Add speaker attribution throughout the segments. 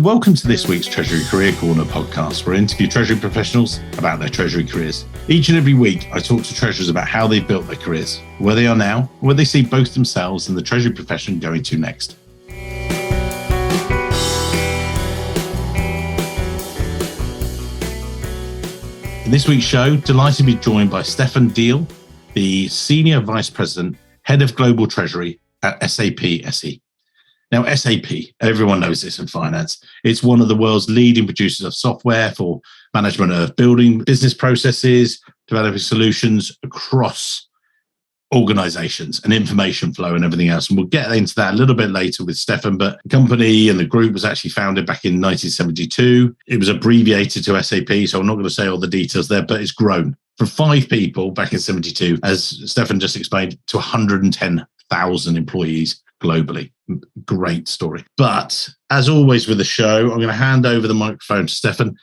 Speaker 1: Welcome to this week's Treasury Career Corner podcast, where I interview Treasury professionals about their Treasury careers. Each and every week, I talk to Treasurers about how they've built their careers, where they are now, where they see both themselves and the Treasury profession going to next. In this week's show, delighted to be joined by Steffen Diel, the Senior Vice President, Head of Global Treasury at SAP SE. Now, SAP, everyone knows this in finance. It's one of the world's leading producers of software for management of building business processes, developing solutions across organizations and information flow and everything else. And we'll get into that a little bit later with Steffen, but the company and the group was actually founded back in 1972. It was abbreviated to SAP, so I'm not going to say all the details there, but it's grown from 5 people back in 72, as Steffen just explained, to 110,000 employees globally. Great story. But as always with the show, I'm going to hand over the microphone to Steffen.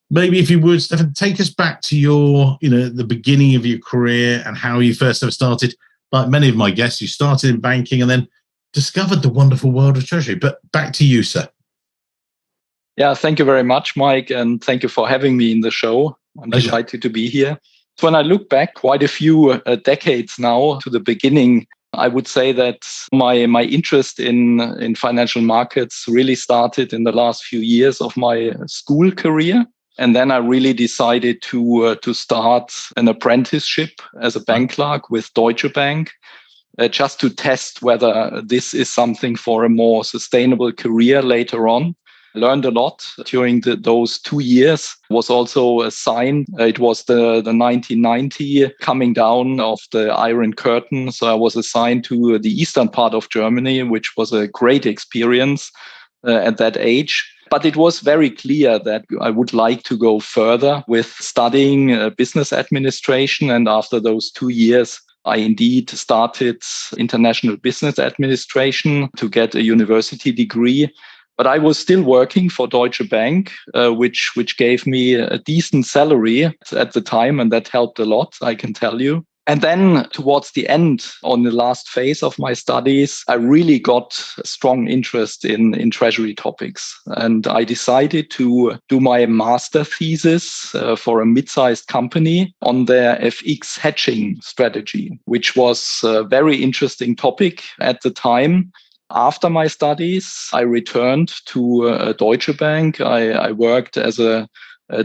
Speaker 1: Maybe if you would, Steffen, take us back to your, the beginning of your career and how you first ever started. Like many of my guests, you started in banking and then discovered the wonderful world of Treasury. But back to you, sir.
Speaker 2: Yeah, thank you very much, Mike. And thank you for having me in the show. I'm delighted to be here. So when I look back quite a few decades now to the beginning, I would say that my interest in financial markets really started in the last few years of my school career. And then I really decided to start an apprenticeship as a bank clerk with Deutsche Bank, just to test whether this is something for a more sustainable career later on. Learned a lot during those 2 years. Was also a sign. It was the 1990 coming down of the Iron Curtain. So I was assigned to the eastern part of Germany, which was a great experience at that age. But it was very clear that I would like to go further with studying business administration. And after those 2 years, I indeed started international business administration to get a university degree. But I was still working for Deutsche Bank, which gave me a decent salary at the time, and that helped a lot, I can tell you. And then towards the end, on the last phase of my studies, I really got a strong interest in treasury topics. And I decided to do my master thesis for a mid-sized company on their FX hedging strategy, which was a very interesting topic at the time. After my studies, I returned to Deutsche Bank. I worked as a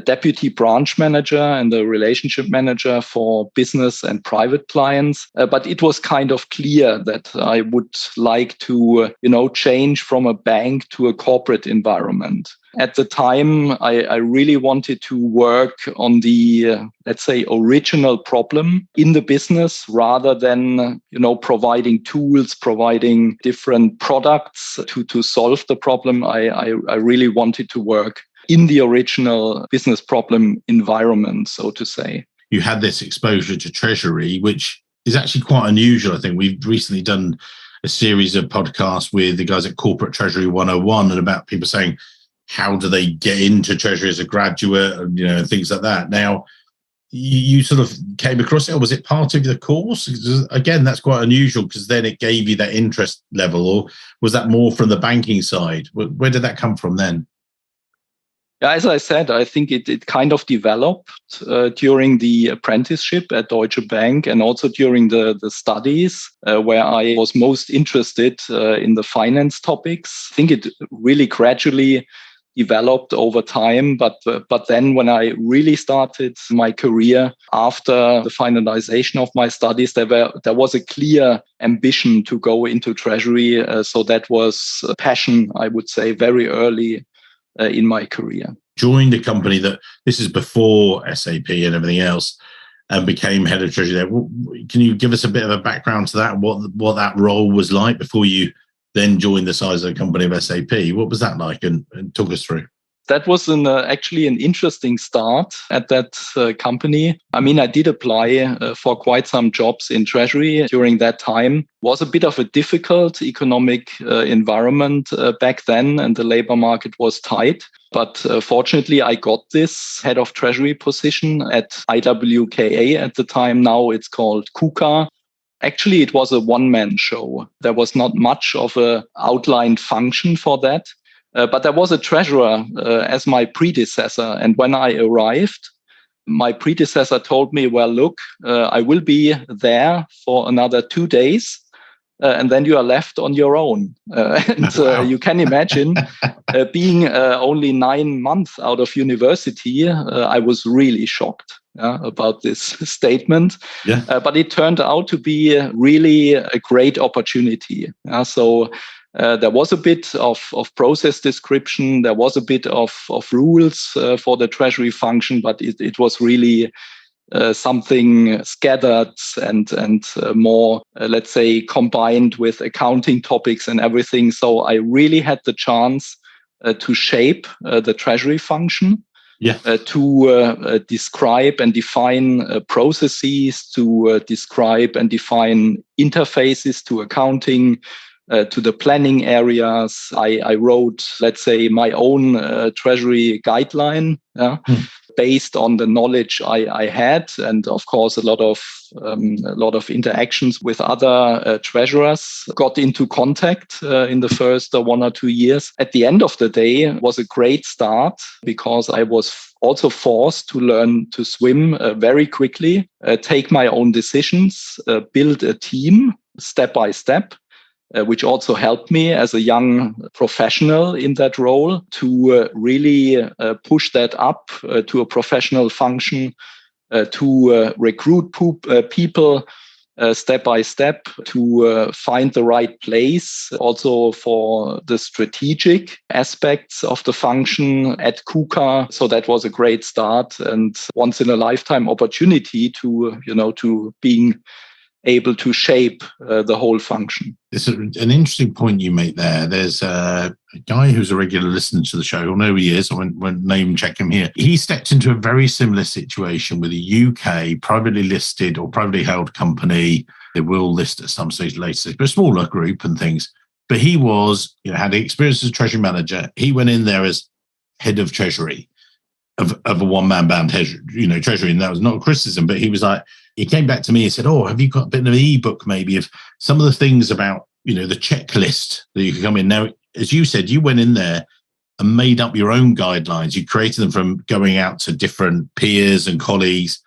Speaker 2: deputy branch manager and a relationship manager for business and private clients. But it was kind of clear that I would like to, change from a bank to a corporate environment. At the time, I really wanted to work on the, let's say, original problem in the business rather than, providing tools, providing different products to solve the problem. I really wanted to work in the original business problem environment, so to say.
Speaker 1: You had this exposure to Treasury, which is actually quite unusual. I think we've recently done a series of podcasts with the guys at Corporate Treasury 101 and about people saying, how do they get into Treasury as a graduate and things like that. Now, you sort of came across it, or was it part of the course? Again, that's quite unusual because then it gave you that interest level, or was that more from the banking side? Where did that come from then?
Speaker 2: Yeah, as I said, I think it kind of developed during the apprenticeship at Deutsche Bank and also during the studies where I was most interested in the finance topics. I think it really gradually developed over time. But then when I really started my career after the finalization of my studies, there was a clear ambition to go into Treasury. So that was a passion, I would say, very early in my career.
Speaker 1: Joined a company that, this is before SAP and everything else, and became head of Treasury there. Can you give us a bit of a background to that, what that role was like before you then joined the size of the company of SAP? What was that like, and talk us through?
Speaker 2: That was actually an interesting start at that company. I mean, I did apply for quite some jobs in Treasury during that time. It was a bit of a difficult economic environment back then, and the labor market was tight. But fortunately, I got this head of Treasury position at IWKA at the time. Now it's called KUKA. Actually, it was a one-man show. There was not much of an outlined function for that. But there was a treasurer as my predecessor. And when I arrived, my predecessor told me, well, look, I will be there for another 2 days. And then you are left on your own. Wow. You can imagine being only 9 months out of university, I was really shocked about this statement. Yeah. But it turned out to be really a great opportunity. So there was a bit of process description. There was a bit of rules for the treasury function, but it was really something scattered and more, let's say, combined with accounting topics and everything. So I really had the chance to shape the treasury function, to describe and define processes, to describe and define interfaces to accounting, to the planning areas. I wrote, let's say, my own treasury guideline. Based on the knowledge I had, and of course a lot of interactions with other treasurers, got into contact in the first 1 or 2 years. At the end of the day, it was a great start because I was also forced to learn to swim very quickly, take my own decisions, build a team step by step. Which also helped me as a young professional in that role to really push that up to a professional function, to recruit people step by step, to find the right place also for the strategic aspects of the function at KUKA. So that was a great start and once in a lifetime opportunity to being able to shape the whole function.
Speaker 1: It's an interesting point you make there. There's a guy who's a regular listener to the show. You'll know who he is. I won't name check him here. He stepped into a very similar situation with a UK privately listed or privately held company. They will list at some stage later, but a smaller group and things. But he was, had experience as a treasury manager. He went in there as head of treasury of a one-man band treasury. And that was not a criticism, but he came back to me and said, have you got a bit of an ebook maybe of some of the things about, the checklist that you can come in. Now, as you said, you went in there and made up your own guidelines. You created them from going out to different peers and colleagues.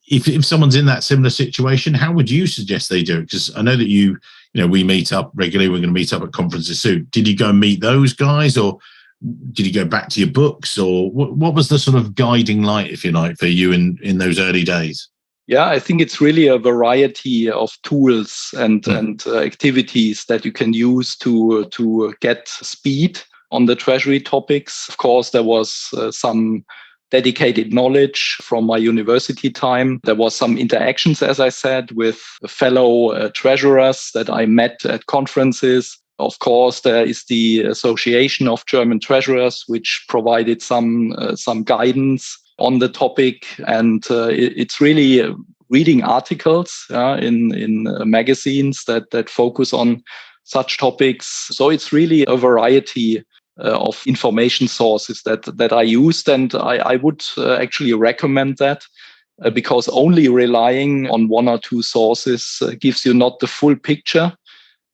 Speaker 1: If someone's in that similar situation, how would you suggest they do it? Because I know that we meet up regularly. We're going to meet up at conferences soon. Did you go and meet those guys, or did you go back to your books, or what was the sort of guiding light, if you like, for you in those early days?
Speaker 2: Yeah, I think it's really a variety of tools and activities that you can use to get speed on the treasury topics. Of course, there was some dedicated knowledge from my university time. There was some interactions, as I said, with fellow treasurers that I met at conferences. Of course, there is the Association of German Treasurers, which provided some guidance on the topic. And it's really reading articles in magazines that focus on such topics. So it's really a variety of information sources that I used. And I would actually recommend that because only relying on 1 or 2 sources gives you not the full picture.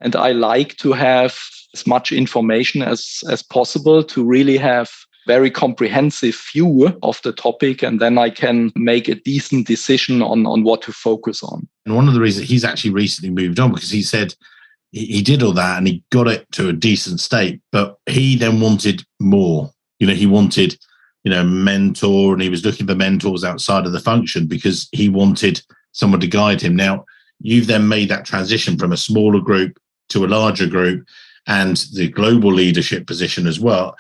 Speaker 2: And I like to have as much information as possible to really have very comprehensive view of the topic. And then I can make a decent decision on what to focus on.
Speaker 1: And one of the reasons he's actually recently moved on, because he said he did all that and he got it to a decent state, but he then wanted more. He wanted, mentor, and he was looking for mentors outside of the function because he wanted someone to guide him. Now, you've then made that transition from a smaller group to a larger group and the global leadership position as well.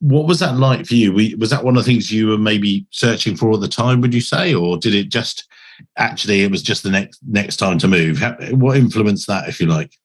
Speaker 1: What was that like for you? Was that one of the things you were maybe searching for at the time, would you say? Or did it just, it was just the next time to move? What influenced that, if you like?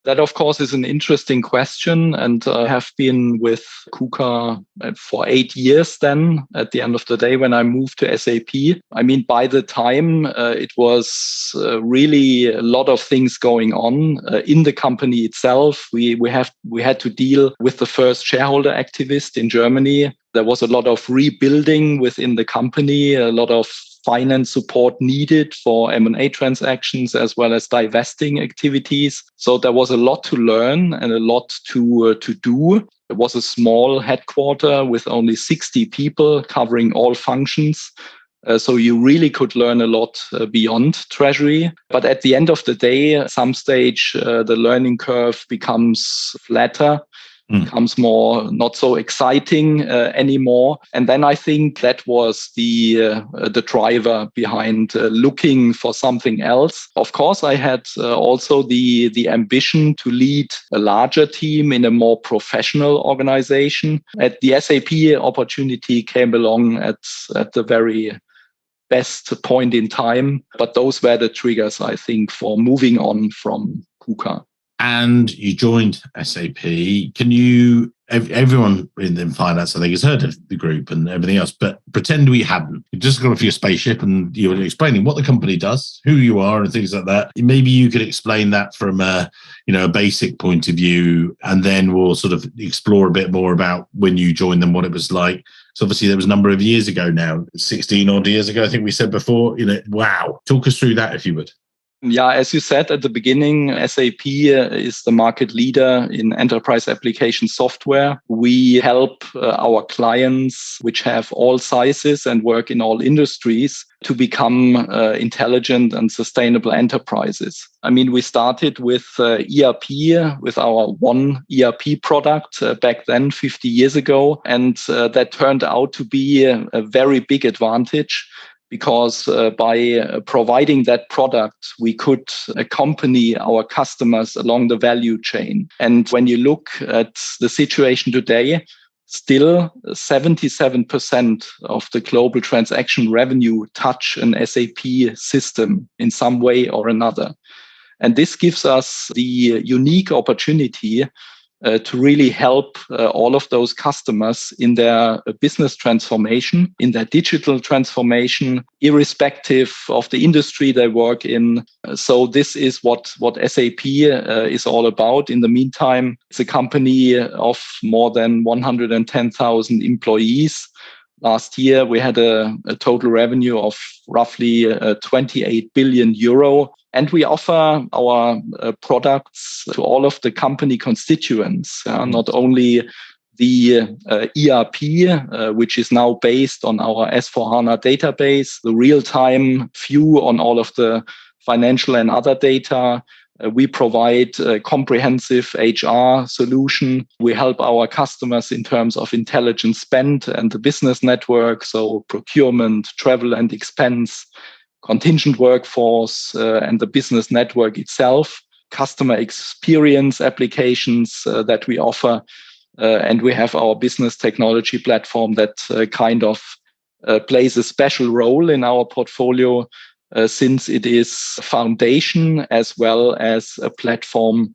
Speaker 2: That, of course, is an interesting question. And I have been with KUKA for 8 years then, at the end of the day, when I moved to SAP. I mean, by the time it was really a lot of things going on in the company itself. We had to deal with the first shareholder activist in Germany. There was a lot of rebuilding within the company, a lot of finance support needed for M&A transactions as well as divesting activities. So there was a lot to learn and a lot to do. It was a small headquarter with only 60 people covering all functions. So you really could learn a lot beyond treasury. But at the end of the day, at some stage, the learning curve becomes flatter, becomes more not so exciting anymore. And then I think that was the driver behind looking for something else. Of course, I had also the ambition to lead a larger team in a more professional organization. At the SAP opportunity came along at the very best point in time. But those were the triggers, I think, for moving on from KUKA.
Speaker 1: And you joined SAP. Can you, everyone in finance, I think, has heard of the group and everything else, but pretend we hadn't. You just got off your spaceship and you were explaining what the company does, who you are and things like that. Maybe you could explain that from a basic point of view, and then we'll sort of explore a bit more about when you joined them, what it was like. So obviously that was a number of years ago now, 16 odd years ago, I think we said before. Wow. Talk us through that if you would.
Speaker 2: Yeah, as you said at the beginning, SAP is the market leader in enterprise application software. We help our clients, which have all sizes and work in all industries, to become intelligent and sustainable enterprises. I mean, we started with ERP, with our one ERP product back then, 50 years ago. And that turned out to be a very big advantage, because by providing that product, we could accompany our customers along the value chain. And when you look at the situation today, still 77% of the global transaction revenue touch an SAP system in some way or another. And this gives us the unique opportunity to really help all of those customers in their business transformation, in their digital transformation, irrespective of the industry they work in. So this is what SAP is all about. In the meantime, it's a company of more than 110,000 employees. Last year, we had a total revenue of roughly 28 billion euro. And we offer our products to all of the company constituents, not only the ERP, which is now based on our S/4HANA database, the real-time view on all of the financial and other data. We provide a comprehensive HR solution. We help our customers in terms of intelligent spend and the business network, so procurement, travel and expense, contingent workforce, and the business network itself, customer experience applications that we offer. And we have our business technology platform that kind of plays a special role in our portfolio, since it is foundation as well as a platform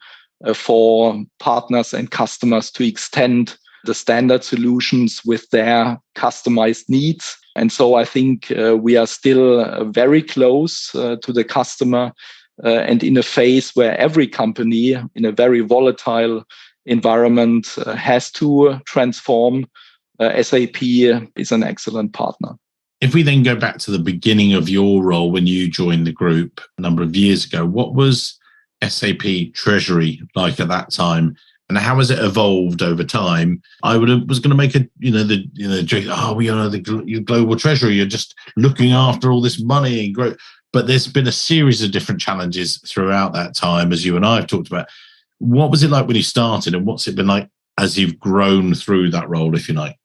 Speaker 2: for partners and customers to extend the standard solutions with their customized needs. And so I think we are still very close to the customer and in a phase where every company in a very volatile environment has to transform. SAP is an excellent partner.
Speaker 1: If we then go back to the beginning of your role when you joined the group a number of years ago, what was SAP Treasury like at that time? And how has it evolved over time? Was going to make joke, the global treasury, you're just looking after all this money and growth. But there's been a series of different challenges throughout that time, as you and I have talked about. What was it like when you started, and what's it been like as you've grown through that role, if you like?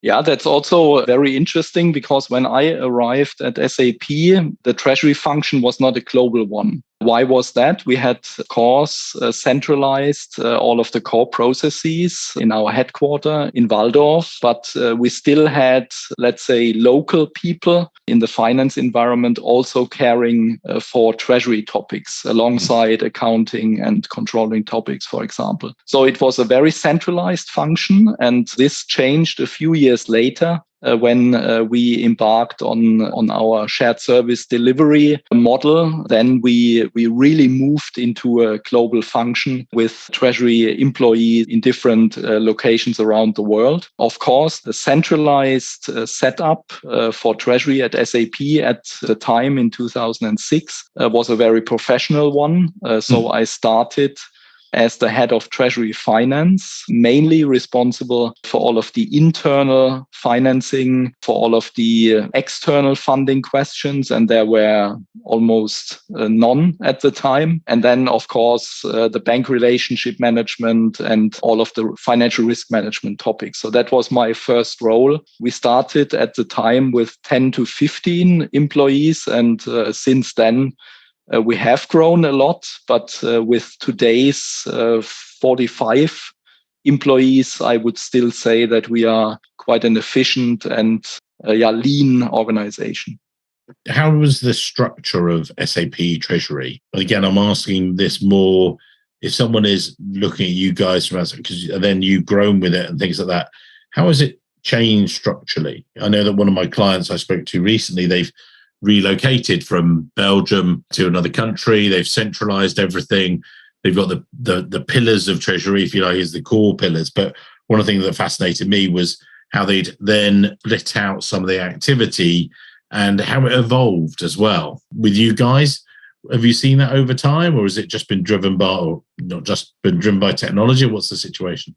Speaker 2: Yeah, that's also very interesting, because when I arrived at SAP, the treasury function was not a global one. Why was that? We had, of course, centralized all of the core processes in our headquarter in Walldorf, but we still had, let's say, local people in the finance environment also caring for treasury topics alongside accounting and controlling topics, for example. So it was a very centralized function, and this changed a few years later when we embarked on our shared service delivery model. Then we really moved into a global function with treasury employees in different locations around the world. Of course, the centralized setup for treasury at SAP at the time in 2006 was a very professional one. So I started as the head of Treasury Finance, mainly responsible for all of the internal financing, for all of the external funding questions, and there were almost none at the time. And then, of course, the bank relationship management and all of the financial risk management topics. So that was my first role. We started at the time with 10 to 15 employees, and since then, we have grown a lot, but with today's 45 employees, I would still say that we are quite an efficient and lean organization.
Speaker 1: How was the structure of SAP Treasury? Again, I'm asking this more if someone is looking at you guys from outside, because then you've grown with it and things like that. How has it changed structurally? I know that one of my clients I spoke to recently, they've relocated from Belgium to another country. They've centralized everything. They've got the pillars of Treasury, if you like, is the core pillars. But one of the things that fascinated me was how they'd then lit out some of the activity and how it evolved as well. With you guys, have you seen that over time, or has it just been driven by, or not just been driven by technology? What's the situation?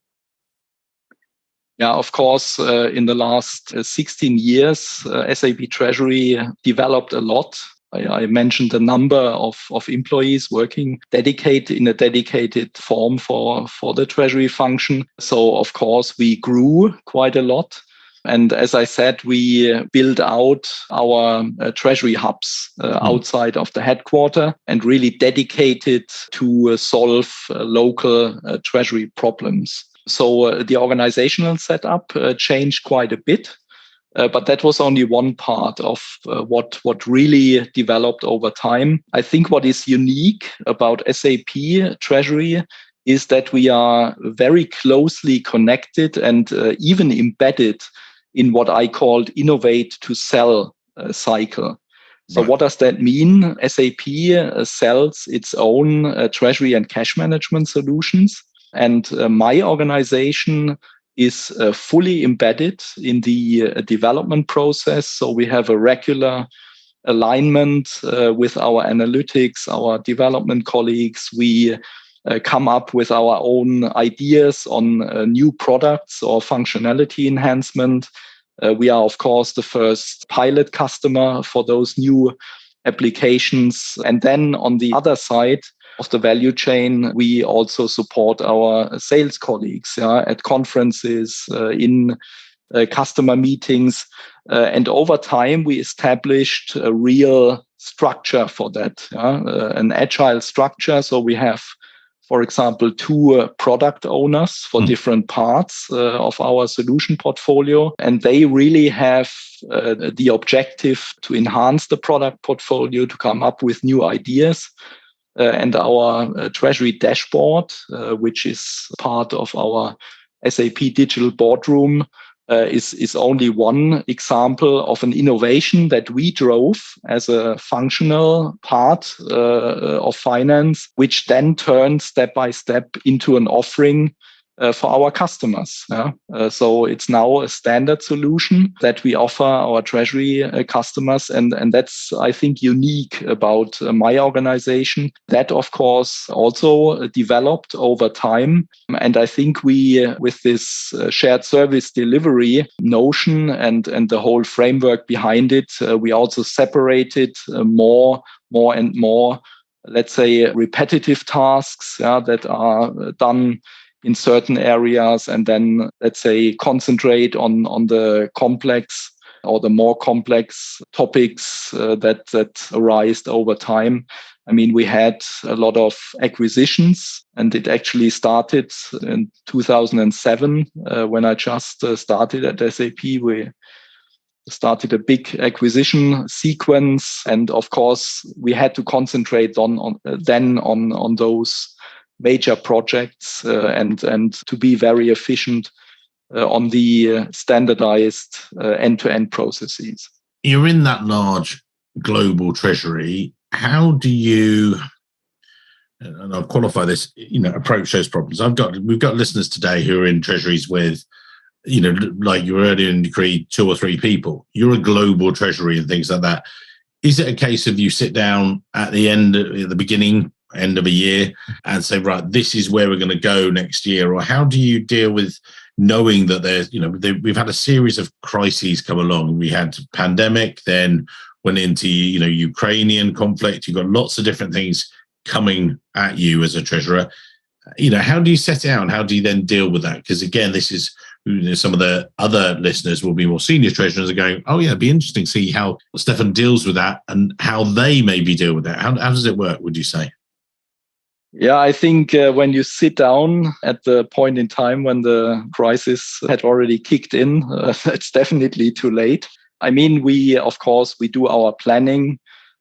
Speaker 2: Yeah, of course, in the last 16 years, SAP Treasury developed a lot. I mentioned the number of employees working in a dedicated form for the Treasury function. So, of course, we grew quite a lot. And as I said, we built out our Treasury hubs outside of the headquarters and really dedicated to solve local Treasury problems. So the organizational setup changed quite a bit, but that was only one part of what really developed over time. I think what is unique about SAP Treasury is that we are very closely connected and even embedded in what I called innovate to sell cycle. So what does that mean? SAP sells its own treasury and cash management solutions. And my organization is fully embedded in the development process. So we have a regular alignment with our analytics, our development colleagues. We come up with our own ideas on new products or functionality enhancement. We are, of course, the first pilot customer for those new applications. And then on the other side of the value chain, we also support our sales colleagues at conferences, in customer meetings. And over time, we established a real structure for that, an agile structure. So we have, for example, 2 product owners for different parts of our solution portfolio. And they really have the objective to enhance the product portfolio, to come up with new ideas. And our Treasury dashboard, which is part of our SAP Digital Boardroom, is only one example of an innovation that we drove as a functional part of finance, which then turned step by step into an offering for our customers. So it's now a standard solution that we offer our Treasury customers. And that's, I think, unique about my organization. That, of course, also developed over time. And I think we, with this shared service delivery notion and the whole framework behind it, we also separated more and more, let's say, repetitive tasks that are done in certain areas, and then, let's say, concentrate on the complex or the more complex topics that arise over time. I mean, we had a lot of acquisitions, and it actually started in 2007 when I just started at SAP. We started a big acquisition sequence, and of course, we had to concentrate on those major projects and to be very efficient on the standardized end-to-end processes.
Speaker 1: You're in that large global treasury. How do you, and I'll qualify this, approach those problems? We've got listeners today who are in treasuries with, like you were earlier in degree, 2 or 3 people. You're a global treasury and things like that. Is it a case of you sit down at the beginning, end of a year and say, right, this is where we're going to go next year? Or how do you deal with knowing that there's, we've had a series of crises come along. We had pandemic, then went into, Ukrainian conflict. You've got lots of different things coming at you as a treasurer. How do you set it out and how do you then deal with that? Because again, this is, some of the other listeners will be more senior treasurers are going, oh yeah, it'd be interesting to see how Steffen deals with that and how they maybe deal with that. How does it work, would you say?
Speaker 2: Yeah, I think when you sit down at the point in time when the crisis had already kicked in, it's definitely too late. I mean, we do our planning,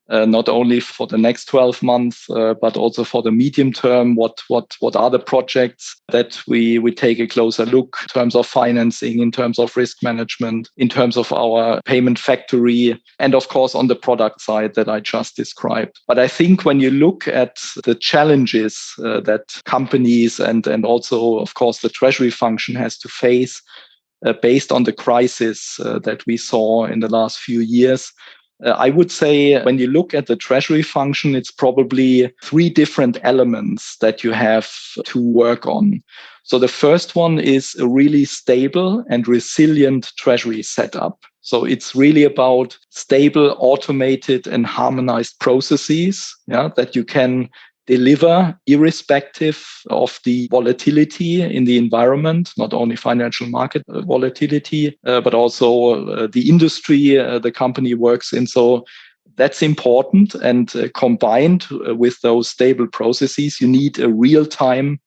Speaker 2: not only for the next 12 months, but also for the medium term. What are the projects that we take a closer look in terms of financing, in terms of risk management, in terms of our payment factory, and of course on the product side that I just described. But I think when you look at the challenges that companies and also, of course, the treasury function has to face based on the crisis that we saw in the last few years, I would say when you look at the treasury function, it's probably three different elements that you have to work on. So the first one is a really stable and resilient treasury setup. So it's really about stable, automated, and harmonized processes that you can deliver irrespective of the volatility in the environment, not only financial market volatility, but also the industry the company works in. So that's important. And combined with those stable processes, you need a real-time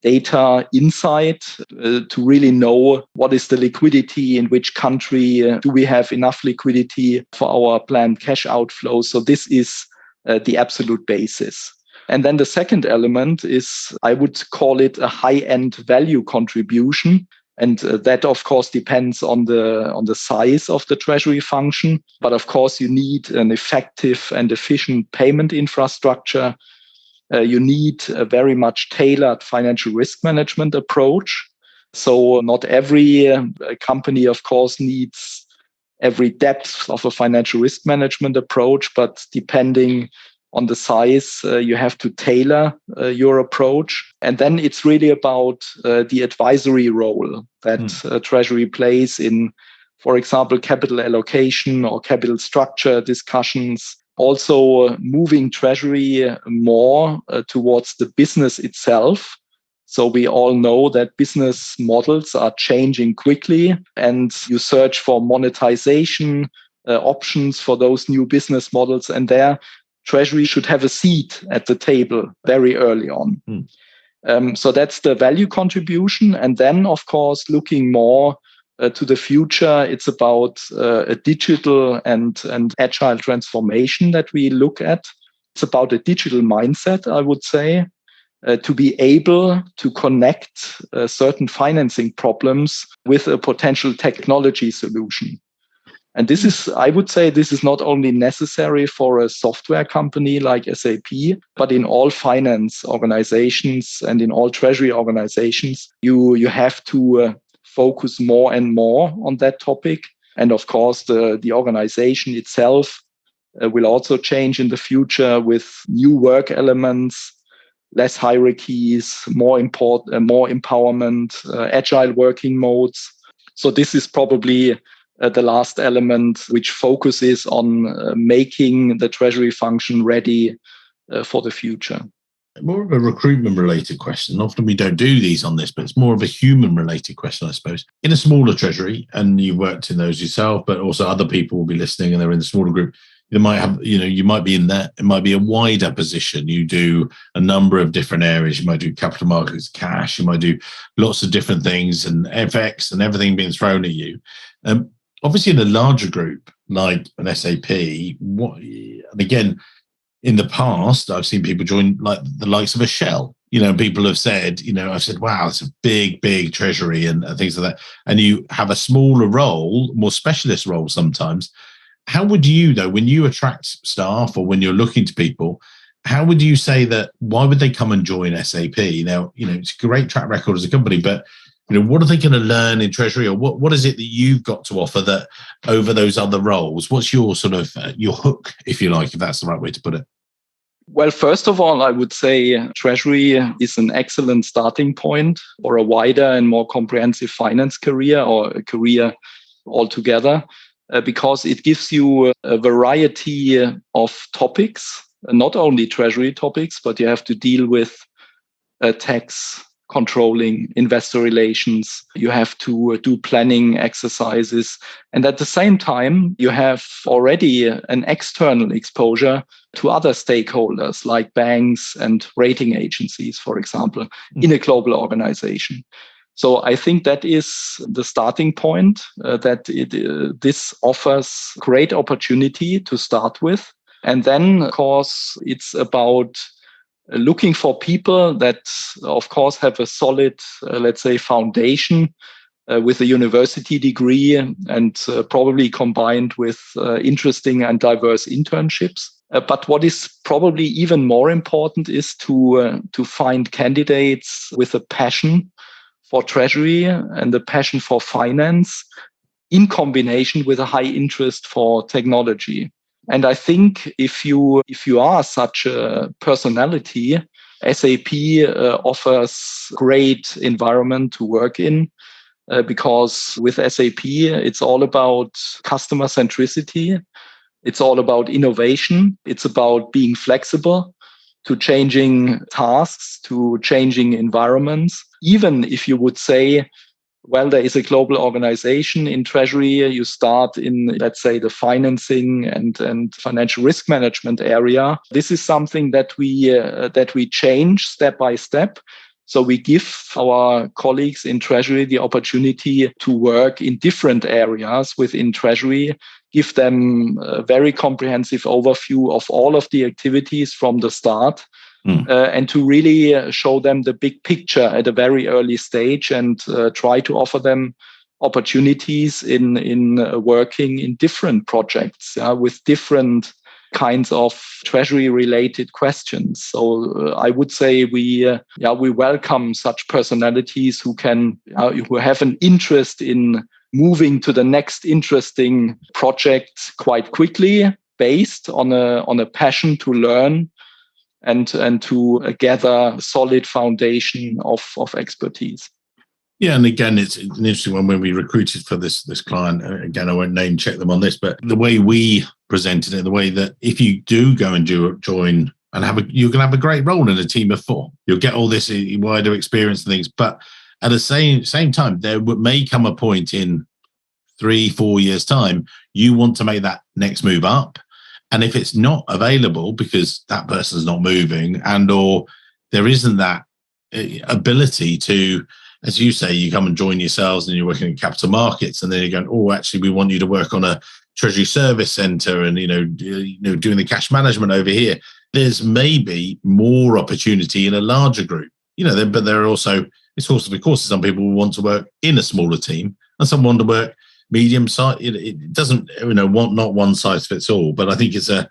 Speaker 2: data insight to really know what is the liquidity, in which country do we have enough liquidity for our planned cash outflows. So this is the absolute basis. And then the second element is, I would call it a high-end value contribution. And that, of course, depends on the size of the treasury function. But of course, you need an effective and efficient payment infrastructure. You need a very much tailored financial risk management approach. So not every company, of course, needs every depth of a financial risk management approach, but depending on the size, you have to tailor your approach. And then it's really about the advisory role that Treasury plays in, for example, capital allocation or capital structure discussions. Also moving Treasury more towards the business itself. So we all know that business models are changing quickly and you search for monetization options for those new business models. And there, Treasury should have a seat at the table very early on. So that's the value contribution. And then, of course, looking more to the future, it's about a digital and agile transformation that we look at. It's about a digital mindset, I would say, to be able to connect certain financing problems with a potential technology solution. And this is, I would say, this is not only necessary for a software company like SAP, but in all finance organizations and in all treasury organizations, you have to focus more and more on that topic. And of course, the organization itself will also change in the future with new work elements, less hierarchies, more empowerment, agile working modes. So this is probably the last element, which focuses on making the treasury function ready for the future.
Speaker 1: More of a recruitment-related question. Often we don't do these on this, but it's more of a human-related question, I suppose. In a smaller treasury, and you worked in those yourself, but also other people will be listening and they're in the smaller group, you might have, you might be in that. It might be a wider position. You do a number of different areas. You might do capital markets, cash. You might do lots of different things and FX and everything being thrown at you. Obviously, in a larger group like an SAP, and again, in the past, I've seen people join like the likes of a Shell. People have said, I've said, wow, it's a big, big treasury and things like that. And you have a smaller role, more specialist role sometimes. How would you, though, when you attract staff or when you're looking to people, how would you say that, why would they come and join SAP? Now, it's a great track record as a company, but what are they going to learn in treasury, or what is it that you've got to offer that over those other roles? What's your sort of your hook, if you like, if that's the right way to put it?
Speaker 2: Well, first of all, I would say Treasury is an excellent starting point for a wider and more comprehensive finance career or a career altogether, because it gives you a variety of topics, not only Treasury topics, but you have to deal with tax, controlling, investor relations. You have to do planning exercises. And at the same time, you have already an external exposure to other stakeholders like banks and rating agencies, for example, in a global organization. So I think that is the starting point, this offers great opportunity to start with. And then, of course, it's about looking for people that, of course, have a solid, let's say, foundation with a university degree and probably combined with interesting and diverse internships. But what is probably even more important is to find candidates with a passion for Treasury and a passion for finance in combination with a high interest for technology. And I think if you are such a personality, SAP offers great environment to work in, because with SAP, it's all about customer centricity. It's all about innovation. It's about being flexible to changing tasks, to changing environments. Even if you would say, well, there is a global organization in Treasury, you start in, let's say, the financing and financial risk management area. This is something that we change step by step. So we give our colleagues in Treasury the opportunity to work in different areas within Treasury, give them a very comprehensive overview of all of the activities from the start. And to really show them the big picture at a very early stage and try to offer them opportunities in working in different projects with different kinds of Treasury-related questions. So I would say we welcome such personalities who have an interest in moving to the next interesting project quite quickly, based on a passion to learn and to gather a solid foundation of expertise.
Speaker 1: Yeah, and again, it's an interesting one. When we recruited for this client, again, I won't name check them on this, but the way we presented it, the way that if you do go and join and you're going to have a great role in a team of 4. You'll get all this wider experience and things, but at the same time, there may come a point in 3-4 years' time, you want to make that next move up. And if it's not available because that person's not moving or there isn't that ability to, as you say, you come and join yourselves and you're working in capital markets and then you're going, oh, actually, we want you to work on a Treasury service center and, doing the cash management over here. There's maybe more opportunity in a larger group, but there are also, of course, some people want to work in a smaller team and some want to work medium size. It doesn't, not one size fits all, but I think it's an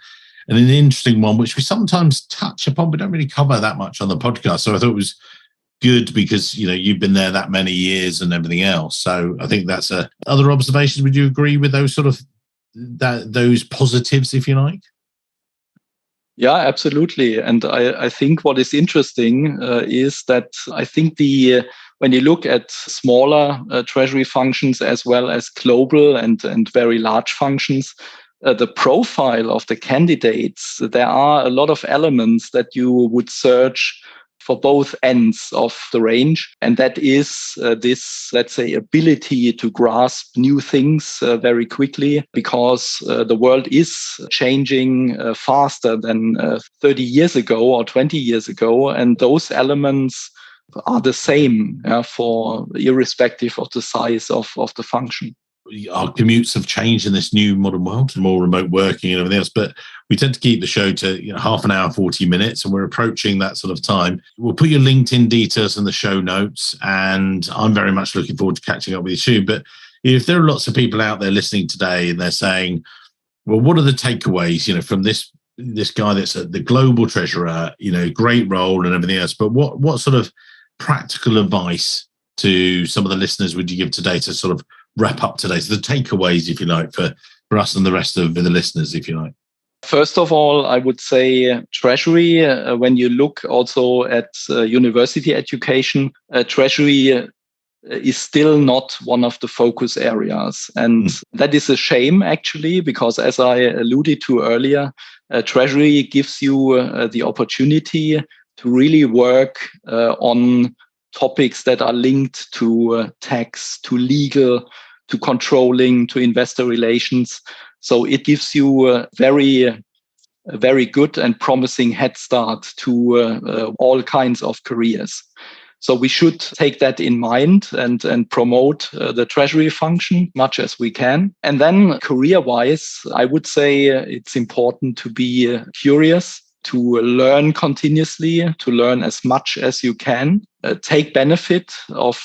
Speaker 1: interesting one, which we sometimes touch upon. We don't really cover that much on the podcast. So I thought it was good because, you've been there that many years and everything else. So I think that's other observations. Would you agree with those sort of, those positives, if you like?
Speaker 2: Yeah, absolutely. And I think what is interesting is that I think when you look at smaller Treasury functions as well as global and very large functions, the profile of the candidates, there are a lot of elements that you would search for both ends of the range. And that is this, let's say, ability to grasp new things very quickly, because the world is changing faster than 30 years ago or 20 years ago. And those elements are the same for irrespective of the size of the function.
Speaker 1: Our commutes have changed in this new modern world, more remote working and everything else, but we tend to keep the show to half an hour, 40 minutes, and we're approaching that sort of time. We'll put your LinkedIn details in the show notes, and I'm very much looking forward to catching up with you soon. But if there are lots of people out there listening today and they're saying, well, what are the takeaways, from this guy that's the global treasurer, great role and everything else, but what sort of practical advice to some of the listeners would you give today to sort of wrap up today? So the takeaways, if you like, for us and the rest of the listeners, if you like.
Speaker 2: First of all, I would say Treasury. When you look also at university education, Treasury is still not one of the focus areas. And that is a shame, actually, because as I alluded to earlier, Treasury gives you the opportunity to really work on topics that are linked to tax, to legal, to controlling, to investor relations. So it gives you a very good and promising head start to all kinds of careers. So we should take that in mind and promote the treasury function much as we can. And then career-wise, I would say it's important to be curious, to learn continuously, to learn as much as you can, take benefit of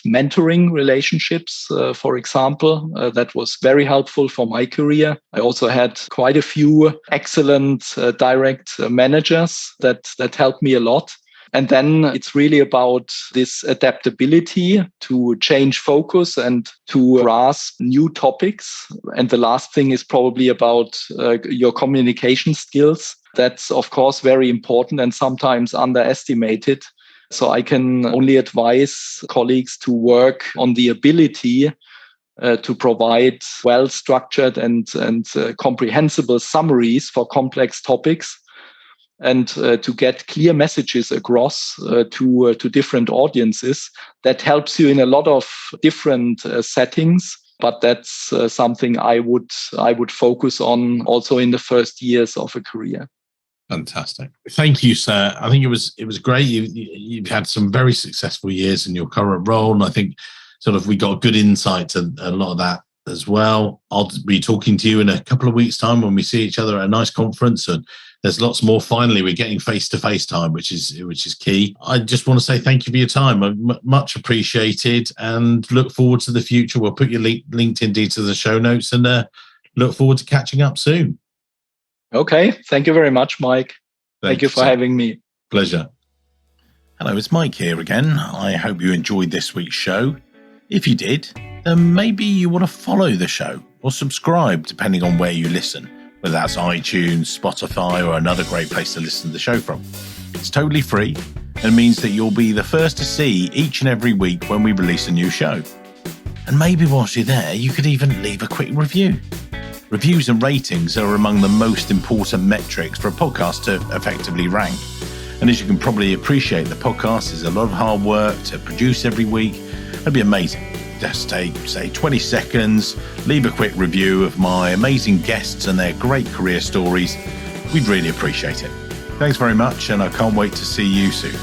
Speaker 2: mentoring relationships, for example. That was very helpful for my career. I also had quite a few excellent direct managers that helped me a lot. And then it's really about this adaptability to change focus and to grasp new topics. And the last thing is probably about your communication skills. That's, of course, very important and sometimes underestimated. So I can only advise colleagues to work on the ability to provide well-structured and comprehensible summaries for complex topics, and to get clear messages across to different audiences. That helps you in a lot of different settings, but that's something I would focus on also in the first years of a career.
Speaker 1: Fantastic. Thank you, sir. I think it was great. You've had some very successful years in your current role, and I think sort of we got good insight to a lot of that as well. I'll be talking to you in a couple of weeks' time when we see each other at a nice conference, and there's lots more. Finally, we're getting face-to-face time, which is key. I just want to say thank you for your time. Much appreciated, and look forward to the future. We'll put your LinkedIn details in the show notes, and look forward to catching up soon.
Speaker 2: Okay. Thank you very much, Mike. Thank you for having me.
Speaker 1: Pleasure. Hello, it's Mike here again. I hope you enjoyed this week's show. If you did, then maybe you want to follow the show or subscribe, depending on where you listen, whether that's iTunes, Spotify, or another great place to listen to the show from. It's totally free and means that you'll be the first to see each and every week when we release a new show. And maybe whilst you're there, you could even leave a quick review. Reviews and ratings are among the most important metrics for a podcast to effectively rank. And as you can probably appreciate, the podcast is a lot of hard work to produce every week. It'd be amazing. Just take, say, 20 seconds, leave a quick review of my amazing guests and their great career stories. We'd really appreciate it. Thanks very much, and I can't wait to see you soon.